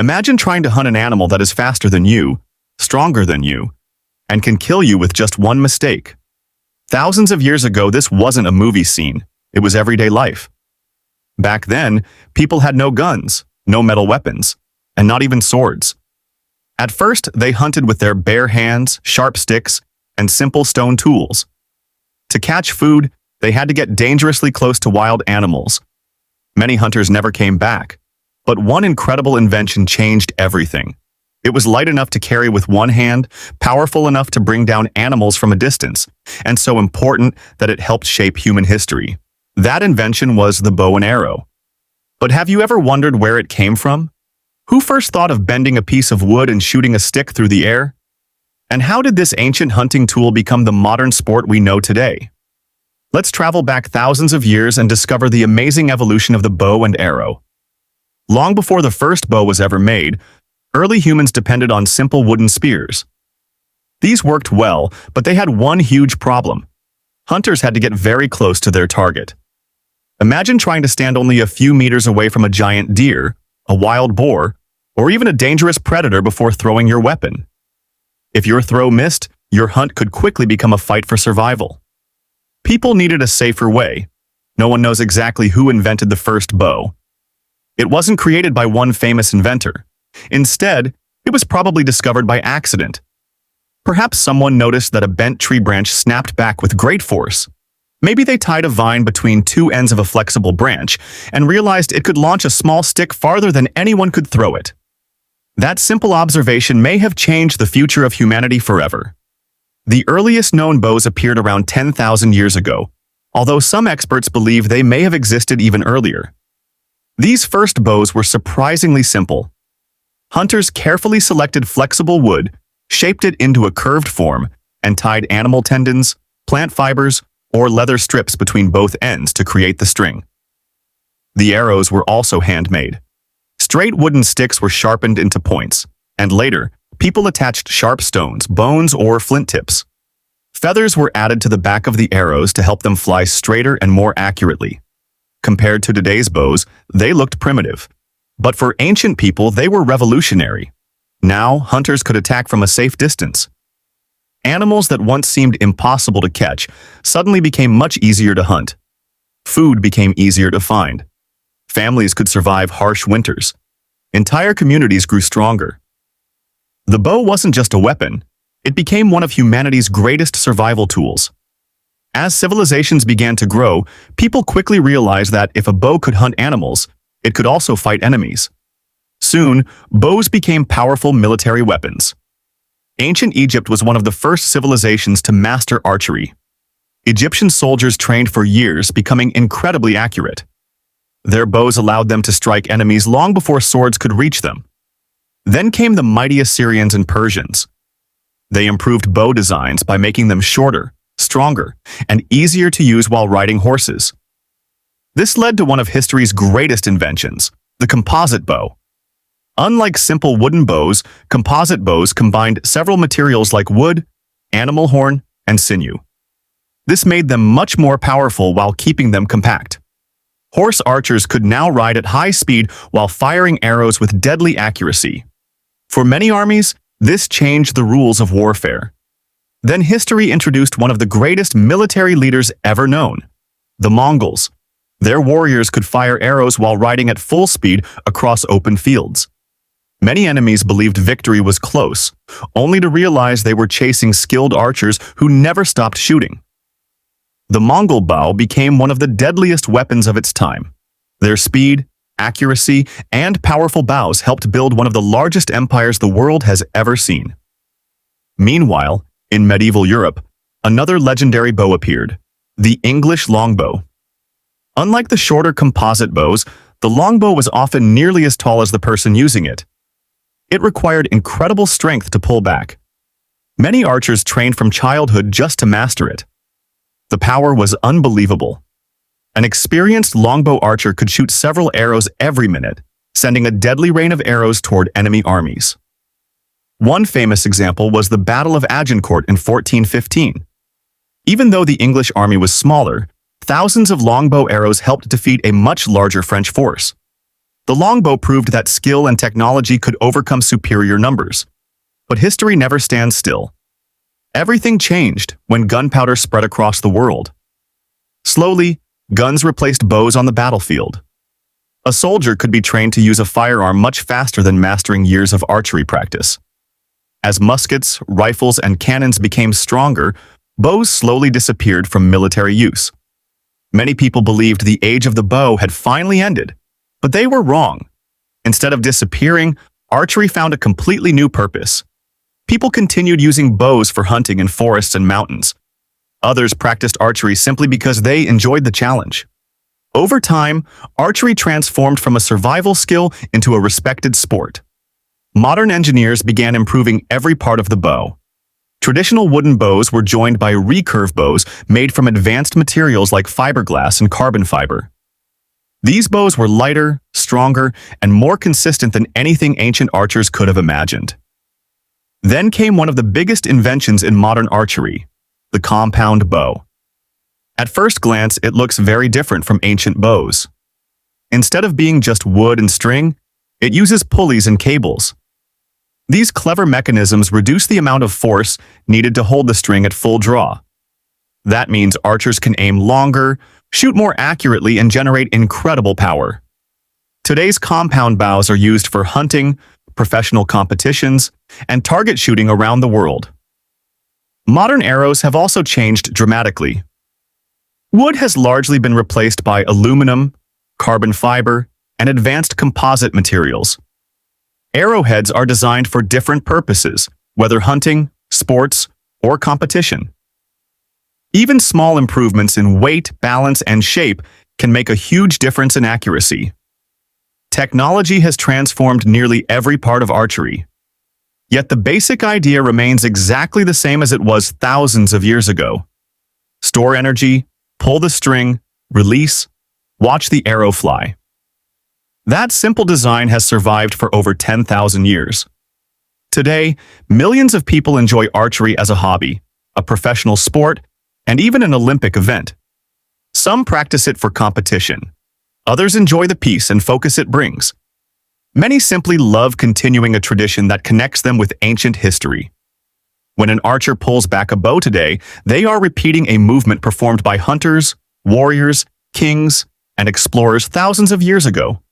Imagine trying to hunt an animal that is faster than you, stronger than you, and can kill you with just one mistake. Thousands of years ago, this wasn't a movie scene. It was everyday life. Back then, people had no guns, no metal weapons, and not even swords. At first, they hunted with their bare hands, sharp sticks, and simple stone tools. To catch food, they had to get dangerously close to wild animals. Many hunters never came back, but one incredible invention changed everything. It was light enough to carry with one hand, powerful enough to bring down animals from a distance, and so important that it helped shape human history. That invention was the bow and arrow. But have you ever wondered where it came from? Who first thought of bending a piece of wood and shooting a stick through the air? And how did this ancient hunting tool become the modern sport we know today? Let's travel back thousands of years and discover the amazing evolution of the bow and arrow. Long before the first bow was ever made, early humans depended on simple wooden spears. These worked well, but they had one huge problem. Hunters had to get very close to their target. Imagine trying to stand only a few meters away from a giant deer, a wild boar, or even a dangerous predator before throwing your weapon. If your throw missed, your hunt could quickly become a fight for survival. People needed a safer way. No one knows exactly who invented the first bow. It wasn't created by one famous inventor. Instead, it was probably discovered by accident. Perhaps someone noticed that a bent tree branch snapped back with great force. Maybe they tied a vine between two ends of a flexible branch and realized it could launch a small stick farther than anyone could throw it. That simple observation may have changed the future of humanity forever. The earliest known bows appeared around 10,000 years ago, although some experts believe they may have existed even earlier. These first bows were surprisingly simple. Hunters carefully selected flexible wood, shaped it into a curved form, and tied animal tendons, plant fibers, or leather strips between both ends to create the string. The arrows were also handmade. Straight wooden sticks were sharpened into points, and later, people attached sharp stones, bones, or flint tips. Feathers were added to the back of the arrows to help them fly straighter and more accurately. Compared to today's bows, they looked primitive. But for ancient people, they were revolutionary. Now, hunters could attack from a safe distance. Animals that once seemed impossible to catch suddenly became much easier to hunt. Food became easier to find. Families could survive harsh winters. Entire communities grew stronger. The bow wasn't just a weapon. It became one of humanity's greatest survival tools. As civilizations began to grow, people quickly realized that if a bow could hunt animals, it could also fight enemies. Soon, bows became powerful military weapons. Ancient Egypt was one of the first civilizations to master archery. Egyptian soldiers trained for years, becoming incredibly accurate. Their bows allowed them to strike enemies long before swords could reach them. Then came the mighty Assyrians and Persians. They improved bow designs by making them shorter, stronger, and easier to use while riding horses. This led to one of history's greatest inventions, the composite bow. Unlike simple wooden bows, composite bows combined several materials like wood, animal horn, and sinew. This made them much more powerful while keeping them compact. Horse archers could now ride at high speed while firing arrows with deadly accuracy. For many armies, this changed the rules of warfare. Then history introduced one of the greatest military leaders ever known, the Mongols. Their warriors could fire arrows while riding at full speed across open fields. Many enemies believed victory was close, only to realize they were chasing skilled archers who never stopped shooting. The Mongol bow became one of the deadliest weapons of its time. Their speed, accuracy, and powerful bows helped build one of the largest empires the world has ever seen. Meanwhile, in medieval Europe, another legendary bow appeared, the English longbow. Unlike the shorter composite bows, the longbow was often nearly as tall as the person using it. It required incredible strength to pull back. Many archers trained from childhood just to master it. The power was unbelievable. An experienced longbow archer could shoot several arrows every minute, sending a deadly rain of arrows toward enemy armies. One famous example was the Battle of Agincourt in 1415. Even though the English army was smaller, thousands of longbow arrows helped defeat a much larger French force. The longbow proved that skill and technology could overcome superior numbers. But history never stands still. Everything changed when gunpowder spread across the world. Slowly, guns replaced bows on the battlefield. A soldier could be trained to use a firearm much faster than mastering years of archery practice. As muskets, rifles, and cannons became stronger, bows slowly disappeared from military use. Many people believed the age of the bow had finally ended, but they were wrong. Instead of disappearing, archery found a completely new purpose. People continued using bows for hunting in forests and mountains. Others practiced archery simply because they enjoyed the challenge. Over time, archery transformed from a survival skill into a respected sport. Modern engineers began improving every part of the bow. Traditional wooden bows were joined by recurve bows made from advanced materials like fiberglass and carbon fiber. These bows were lighter, stronger, and more consistent than anything ancient archers could have imagined. Then came one of the biggest inventions in modern archery, the compound bow. At first glance, it looks very different from ancient bows. Instead of being just wood and string, it uses pulleys and cables. These clever mechanisms reduce the amount of force needed to hold the string at full draw. That means archers can aim longer, shoot more accurately, and generate incredible power. Today's compound bows are used for hunting, professional competitions, and target shooting around the world. Modern arrows have also changed dramatically. Wood has largely been replaced by aluminum, carbon fiber, and advanced composite materials. Arrowheads are designed for different purposes, whether hunting, sports, or competition. Even small improvements in weight, balance, and shape can make a huge difference in accuracy. Technology has transformed nearly every part of archery. Yet the basic idea remains exactly the same as it was thousands of years ago. Store energy, pull the string, release, watch the arrow fly. That simple design has survived for over 10,000 years. Today, millions of people enjoy archery as a hobby, a professional sport, and even an Olympic event. Some practice it for competition. Others enjoy the peace and focus it brings. Many simply love continuing a tradition that connects them with ancient history. When an archer pulls back a bow today, they are repeating a movement performed by hunters, warriors, kings, and explorers thousands of years ago.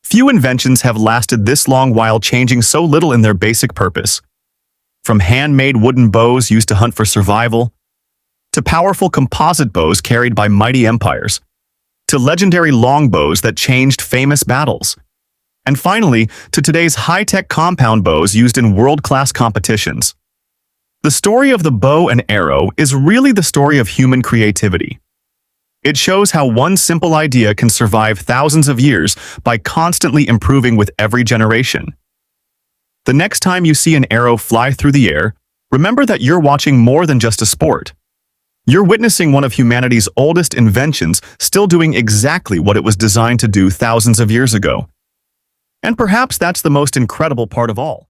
Few inventions have lasted this long while changing so little in their basic purpose. From handmade wooden bows used to hunt for survival, to powerful composite bows carried by mighty empires, to legendary longbows that changed famous battles, and finally, to today's high-tech compound bows used in world-class competitions. The story of the bow and arrow is really the story of human creativity. It shows how one simple idea can survive thousands of years by constantly improving with every generation. The next time you see an arrow fly through the air, remember that you're watching more than just a sport. You're witnessing one of humanity's oldest inventions still doing exactly what it was designed to do thousands of years ago. And perhaps that's the most incredible part of all.